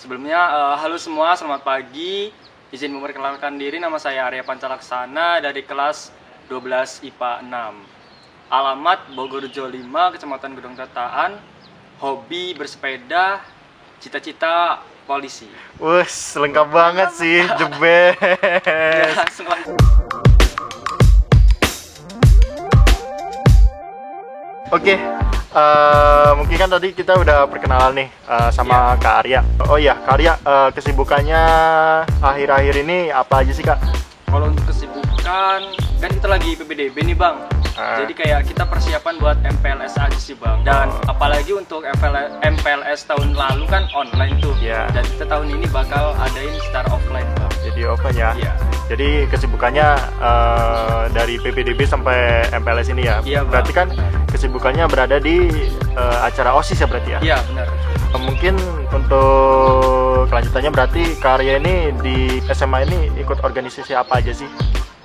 Sebelumnya, halo semua, selamat pagi. Izin memperkenalkan diri, nama saya Arya Pancalaksana dari kelas 12 IPA 6. Alamat Bogorjo 5, Kecamatan Gedong Tetaan. Hobi bersepeda, cita-cita polisi. Wus, lengkap banget sih, the best. Ya, langsung. Oke, mungkin kan tadi kita udah perkenalan nih sama Kak Arya. Oh iya, Kak Arya, kesibukannya akhir-akhir ini apa aja sih, Kak? Kalau untuk kesibukan, kan kita lagi PPDB nih Bang. Jadi kayak kita persiapan buat MPLS aja sih Bang. Dan apalagi untuk MPLS tahun lalu kan online tuh. Dan kita tahun ini bakal adain secara offline Bang. Jadi offline ya? Iya. Jadi kesibukannya dari PPDB sampai MPLS ini ya? Iya Bang. Berarti kan kesibukannya berada di acara OSIS ya berarti ya? Iya benar. Mungkin untuk kelanjutannya berarti Kak Arya ini di SMA ini ikut organisasi apa aja sih?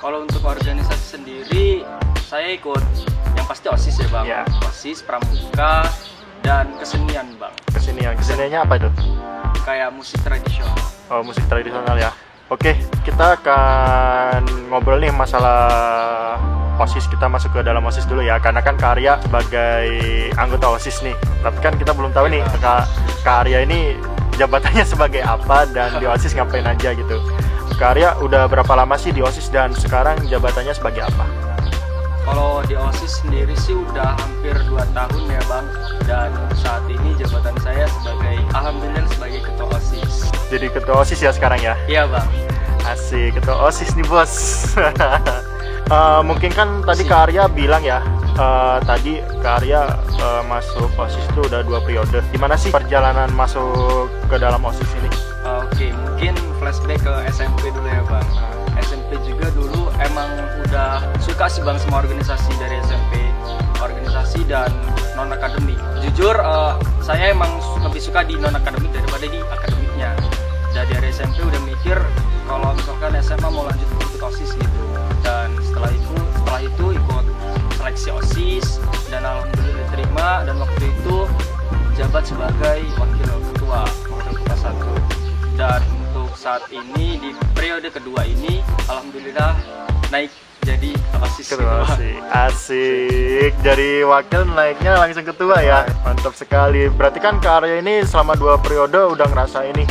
Kalau untuk organisasi sendiri, saya ikut yang pasti OSIS ya Bang. Yeah. OSIS, Pramuka, dan kesenian Bang. Keseniannya apa itu? Kayak musik tradisional. Oh, musik tradisional ya. Oke, kita akan ngobrol nih masalah OSIS. Kita masuk ke dalam OSIS dulu ya, karena kan Kak Arya sebagai anggota OSIS nih. Tapi kan kita belum tahu nih Kak Arya ini jabatannya sebagai apa dan di OSIS ngapain aja gitu. Kak Arya udah berapa lama sih di OSIS dan sekarang jabatannya sebagai apa? Kalau di OSIS sendiri sih udah hampir 2 tahun ya Bang. Dan saat ini jabatan saya alhamdulillah sebagai ketua OSIS. Jadi ketua OSIS ya sekarang ya? Iya Bang. Asik, ketua OSIS nih bos. Mungkin kan tadi Kak Arya bilang ya, tadi Kak Arya masuk OSIS itu udah 2 periode. Gimana sih perjalanan masuk ke dalam OSIS ini? Oke, mungkin flashback ke SMP dulu ya Bang. SMP juga dulu emang udah suka sih Bang sama organisasi dari SMP. Organisasi dan non-akademik. Jujur, saya emang lebih suka di non-akademik daripada di akademiknya. Dari SMP udah mikir kalau misalkan SMA mau lanjut ikut OSIS gitu. Dan setelah itu ikut seleksi OSIS dan alhamdulillah diterima, dan waktu itu jabat sebagai wakil ketua 1. Dan untuk saat ini di periode kedua ini alhamdulillah naik jadi OSIS. Asik, dari wakil naiknya langsung ketua ya. Mantap sekali. Berarti kan Kak Arya ini selama 2 periode udah ngerasa ini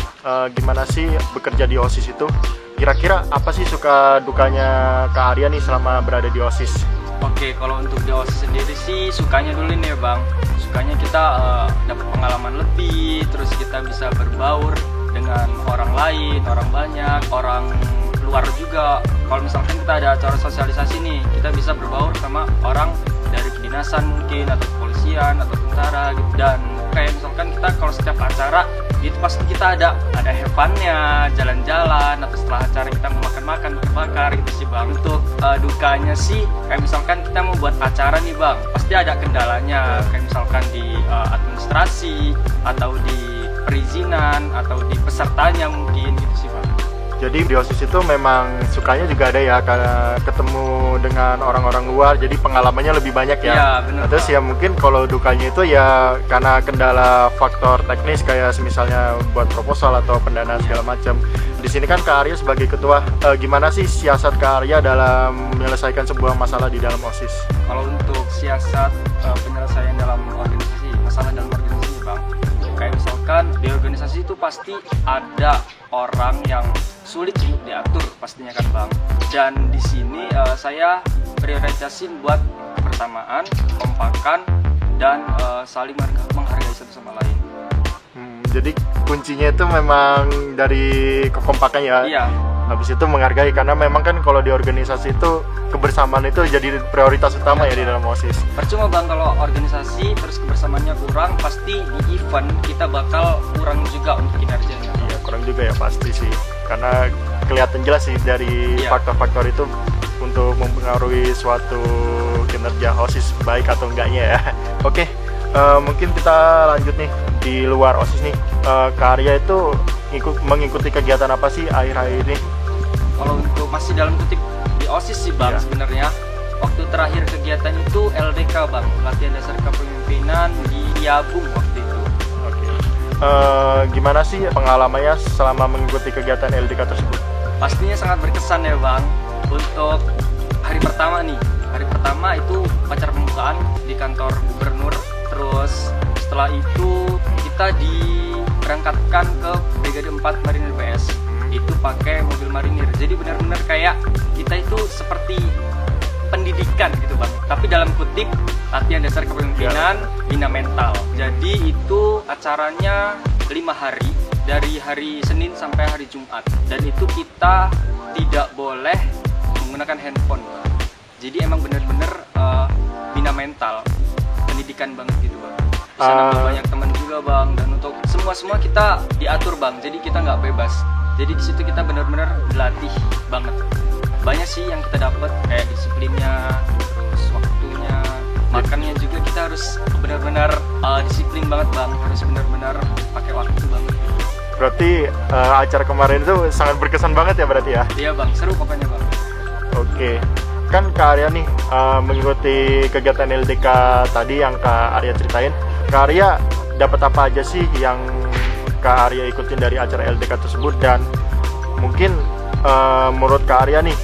gimana sih bekerja di OSIS itu. Kira-kira apa sih suka dukanya Kak Arya nih selama berada di OSIS? Oke, kalau untuk di OSIS sendiri sih sukanya dulu nih ya Bang. Sukanya kita dapat pengalaman lebih, terus kita bisa berbaur dengan orang lain, orang banyak, orang luar juga. Kalau misalkan kita ada acara sosialisasi nih, kita bisa berbaur sama orang dari kedinasan mungkin, atau kepolisian, atau tentara gitu. Dan kayak misalkan kita kalau setiap acara itu pasti kita ada have fun-nya, jalan-jalan, atau setelah acara kita mau makan-makan, bakar gitu sih Bang. Untuk dukanya sih kayak misalkan kita mau buat acara nih Bang, pasti ada kendalanya, kayak misalkan di administrasi, atau di perizinan, atau di pesertanya mungkin gitu sih Bang. Jadi di OSIS itu memang sukanya juga ada ya, karena ketemu dengan orang-orang luar, jadi pengalamannya lebih banyak ya. Iya, bener, terus ya mungkin kalau dukanya itu ya karena kendala faktor teknis kayak misalnya buat proposal atau pendanaan segala macam. Di sini kan Kak Arya sebagai ketua, gimana sih siasat Kak Arya dalam menyelesaikan sebuah masalah di dalam OSIS? Kalau untuk siasat penyelesaian dalam masalah dalam organisasi Bang, kayak misalkan di organisasi itu pasti ada orang yang sulit untuk diatur pastinya kan Bang. Dan di sini saya prioritasin buat kebersamaan, kekompakan, dan saling menghargai satu sama lain. Jadi kuncinya itu memang dari kekompakan ya. Iya. Habis itu menghargai, karena memang kan kalau di organisasi itu kebersamaan itu jadi prioritas utama ya di dalam OSIS. Percuma Bang kalau organisasi terus kebersamaannya kurang, pasti di event kita bakal kurang juga untuk kinerjanya. Iya, kurang juga ya pasti sih. Karena kelihatan jelas sih dari faktor-faktor itu untuk mempengaruhi suatu kinerja OSIS baik atau enggaknya ya. Oke, mungkin kita lanjut nih di luar OSIS nih. Kak Arya itu mengikuti kegiatan apa sih akhir-akhir ini? Kalau untuk masih dalam kutip di OSIS sih Bang, sebenarnya waktu terakhir kegiatan itu LDK Bang, latihan dasar kepemimpinan di Yabung waktu itu. Oke. gimana sih pengalamannya selama mengikuti kegiatan LDK tersebut? Pastinya sangat berkesan ya Bang. Untuk hari pertama nih, hari pertama itu upacara pembukaan di kantor gubernur. Terus setelah itu kita diberangkatkan ke Brigade 4 Marinir PS. Itu pakai mobil marinir. Jadi benar-benar kayak kita itu seperti pendidikan gitu Bang. Tapi dalam kutip latihan dasar kepemimpinan, bina mental. Jadi itu acaranya 5 hari, dari hari Senin sampai hari Jumat. Dan itu kita tidak boleh menggunakan handphone Bang. Jadi emang benar-benar bina mental, pendidikan banget gitu Bang. Di sana banyak teman juga Bang. Dan untuk semua kita diatur Bang. Jadi kita nggak bebas. Jadi di situ kita benar-benar dilatih banget. Banyak sih yang kita dapat kayak disiplinnya, terus waktunya, makannya juga kita harus benar-benar disiplin banget Bang. Harus benar-benar pakai waktu banget. Berarti acara kemarin itu sangat berkesan banget ya berarti ya? Iya Bang, seru pokoknya Bang. Oke, kan Kak Arya nih mengikuti kegiatan LDK tadi yang Kak Arya ceritain. Kak Arya dapat apa aja sih yang Kak Arya ikutin dari acara LDK tersebut, dan mungkin menurut Kak Arya nih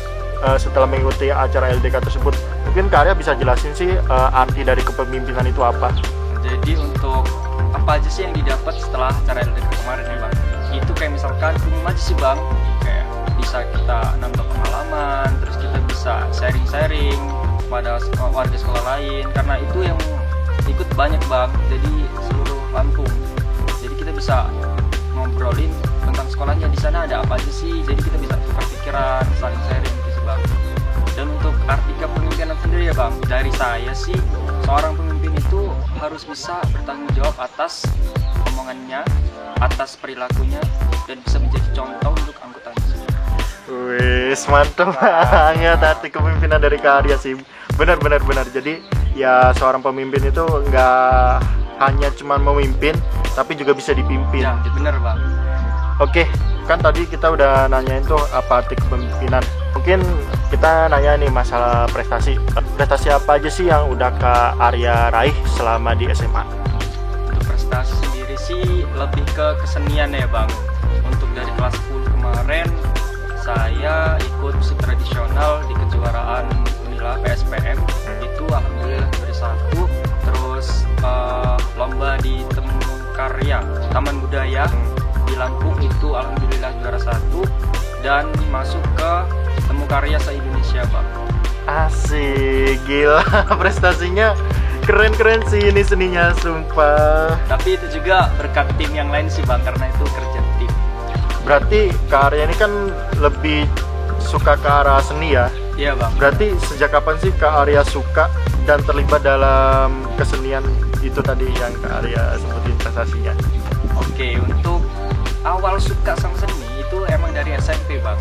setelah mengikuti acara LDK tersebut, mungkin Kak Arya bisa jelasin sih arti dari kepemimpinan itu apa? Jadi untuk apa aja sih yang didapat setelah acara LDK kemarin ya Bang? Itu kayak misalkan umum aja sih Bang, kayak bisa kita nambah pengalaman, terus kita bisa sharing-sharing pada warga sekolah lain, karena itu yang ikut banyak Bang, jadi seluruh Lampung. Jadi kita bisa ngobrolin tentang sekolahnya di sana ada apa aja sih, jadi kita bisa tukar pikiran, saling sharing gitu Bang. Dan untuk arti kepemimpinan sendiri ya Bang, dari saya sih seorang pemimpin itu harus bisa bertanggung jawab atas omongannya, atas perilakunya, dan bisa menjadi contoh untuk anggotanya. Wis, mantap banget arti kepemimpinan dari Kak Arya sih. Benar. Jadi ya seorang pemimpin itu nggak hanya cuma memimpin, tapi juga bisa dipimpin. Ya, benar Bang. Oke, kan tadi kita udah nanyain tuh apa arti kepemimpinan. Mungkin kita nanya nih masalah prestasi. Prestasi apa aja sih yang udah Kak Arya raih selama di SMA? Untuk prestasi sendiri sih lebih ke kesenian ya Bang. Untuk dari kelas 10 kemarin saya ikut musik tradisional di kejuaraan Unila PSPM. Itu alhamdulillah juara 1. Terus lomba di Temu Karya Taman Budaya di Lampung itu alhamdulillah juara 1, dan masuk ke Temu Karya se-Indonesia Bang. Asik, gila prestasinya keren sih ini seninya, sumpah. Tapi itu juga berkat tim yang lain sih Bang, karena itu kerja tim. Berarti Kak Arya ini kan lebih suka ke arah seni ya? Iya Bang. Berarti sejak kapan sih Kak Arya suka dan terlibat dalam kesenian itu tadi yang Kak Arya sebutin prestasinya? Oke, untuk awal suka sama seni itu emang dari SMP Bang.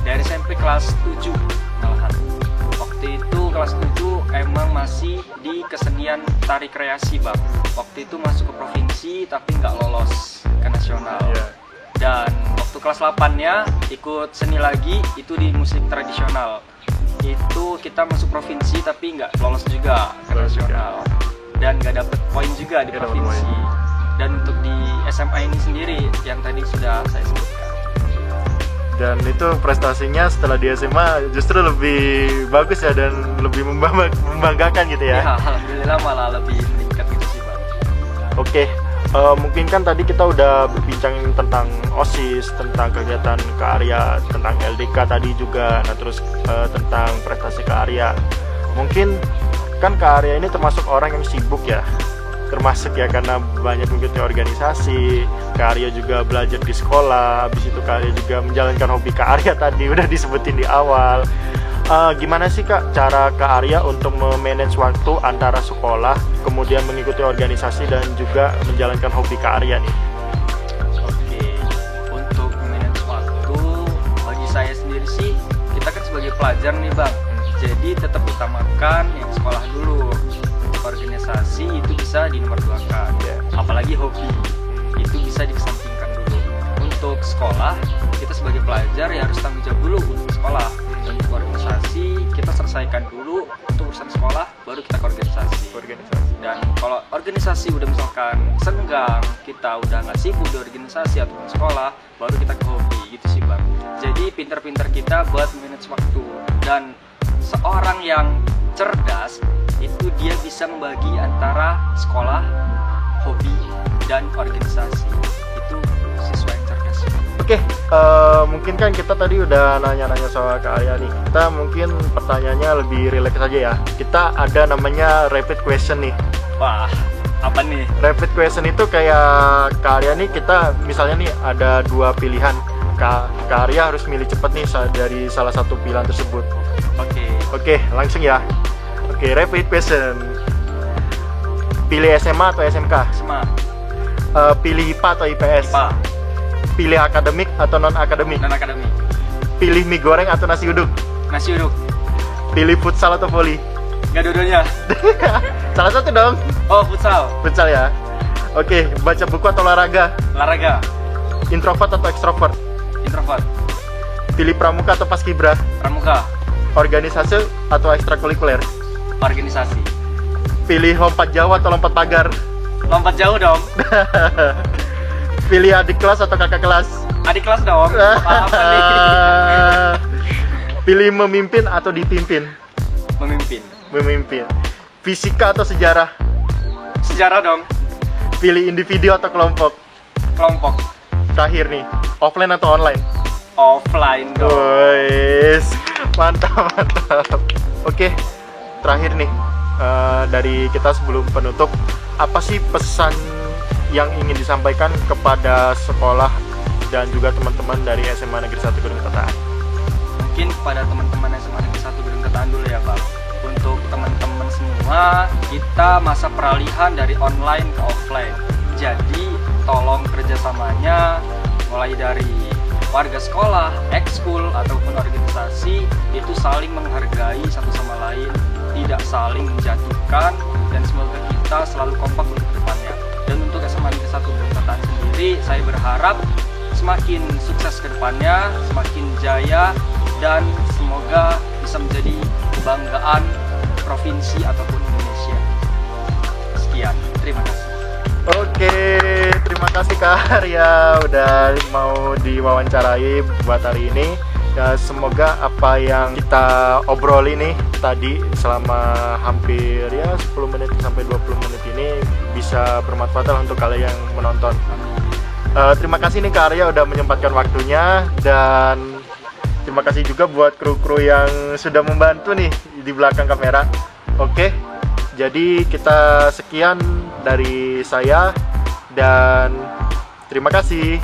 Dari SMP kelas 7 malahan. Waktu itu kelas 7 emang masih di kesenian tari kreasi Bang. Waktu itu masuk ke provinsi tapi nggak lolos ke nasional. Yeah. Dan waktu kelas 8-nya ikut seni lagi, itu di musik tradisional. Itu kita masuk provinsi tapi nggak lolos juga ke nasional. Dan nggak dapet poin juga di provinsi. Dan untuk di SMA ini sendiri yang tadi sudah saya sebutkan. Dan itu prestasinya setelah di SMA justru lebih bagus ya, dan lebih membanggakan gitu ya? Ya, alhamdulillah malah lebih meningkat gitu sih Bang. Oke, mungkin kan tadi kita udah berbincang tentang OSIS, tentang kegiatan Kak Arya, tentang LDK tadi juga, nah terus tentang prestasi Kak Arya. Mungkin kan Kak Arya ini termasuk orang yang sibuk ya, termasuk ya karena banyak mengikuti organisasi. Kak Arya juga belajar di sekolah, habis itu Kak Arya juga menjalankan hobi Kak Arya tadi udah disebutin di awal. Gimana sih Kak cara Kak Arya untuk memanage waktu antara sekolah, kemudian mengikuti organisasi, dan juga menjalankan hobi Kak Arya nih? Oke, untuk memanage waktu bagi saya sendiri sih, kita kan sebagai pelajar nih Bang, jadi tetap utamakan yang sekolah dulu. Organisasi itu bisa dinomorduakan, apalagi hobi itu bisa dikesampingkan dulu. Untuk sekolah, kita sebagai pelajar ya harus tanggung jawab dulu untuk sekolah. Untuk organisasi kita selesaikan dulu untuk urusan sekolah, baru kita ke organisasi. Dan kalau organisasi udah misalkan senggang, kita udah nggak sibuk di organisasi ataupun sekolah, baru kita ke hobi gitu sih Bang. Jadi pinter-pinter kita buat manage waktu. Dan seorang yang cerdas itu dia bisa membagi antara sekolah, hobi, dan organisasi. Itu siswa yang cerdas. Oke, mungkin kan kita tadi udah nanya-nanya soal Kak Arya nih. Kita mungkin pertanyaannya lebih rileks aja ya. Kita ada namanya rapid question nih. Wah, apa nih? Rapid question itu kayak Kak Arya nih, kita misalnya nih ada dua pilihan. Kak Arya harus milih cepet nih dari salah satu pilihan tersebut. Oke, langsung ya. Oke, rapid question. Pilih SMA atau SMK? SMA. Pilih IPA atau IPS? IPA. Pilih akademik atau non-akademik? Non-akademik. Pilih mie goreng atau nasi uduk? Nasi uduk. Pilih futsal atau voli? Nggak dua-duanya. Salah satu dong. Oh, futsal. Futsal ya. Oke, baca buku atau olahraga? Olahraga. Introvert atau ekstrovert? Introvert. Pilih pramuka atau paskibra? Pramuka. Organisasi atau ekstrakurikuler? Organisasi. Pilih lompat jauh atau lompat pagar? Lompat jauh dong. Pilih adik kelas atau kakak kelas? Adik kelas dong. Apa nih? Pilih memimpin atau dipimpin? Memimpin. Fisika atau sejarah? Sejarah dong. Pilih individu atau kelompok? Kelompok. Terakhir nih, offline atau online? Offline dong. Wes, mantap. Oke, terakhir nih, dari kita sebelum penutup, apa sih pesan yang ingin disampaikan kepada sekolah dan juga teman-teman dari SMA Negeri 1 Gedung Tetaan? Mungkin kepada teman-teman SMA Negeri 1 Gedung Tetaan dulu ya Bang. Untuk teman-teman semua, kita masa peralihan dari online ke offline. Jadi tolong kerjasamanya mulai dari warga sekolah, ekskul ataupun organisasi itu saling menghargai satu sama lain, tidak saling menjatuhkan, dan semoga kita selalu kompak untuk depannya. Dan untuk SMA Negeri 1 Gedung Tetaan sendiri, saya berharap semakin sukses ke depannya, semakin jaya, dan semoga bisa menjadi kebanggaan provinsi ataupun Indonesia. Sekian, terima kasih. Oke, terima kasih Kak Arya udah mau diwawancarai buat hari ini. Ya, semoga apa yang kita obrolin nih tadi selama hampir ya 10 menit sampai 20 menit ini bisa bermanfaat untuk kalian yang menonton. Terima kasih nih Kak Arya udah menyempatkan waktunya, dan terima kasih juga buat kru-kru yang sudah membantu nih di belakang kamera. Oke, jadi kita sekian dari saya dan terima kasih.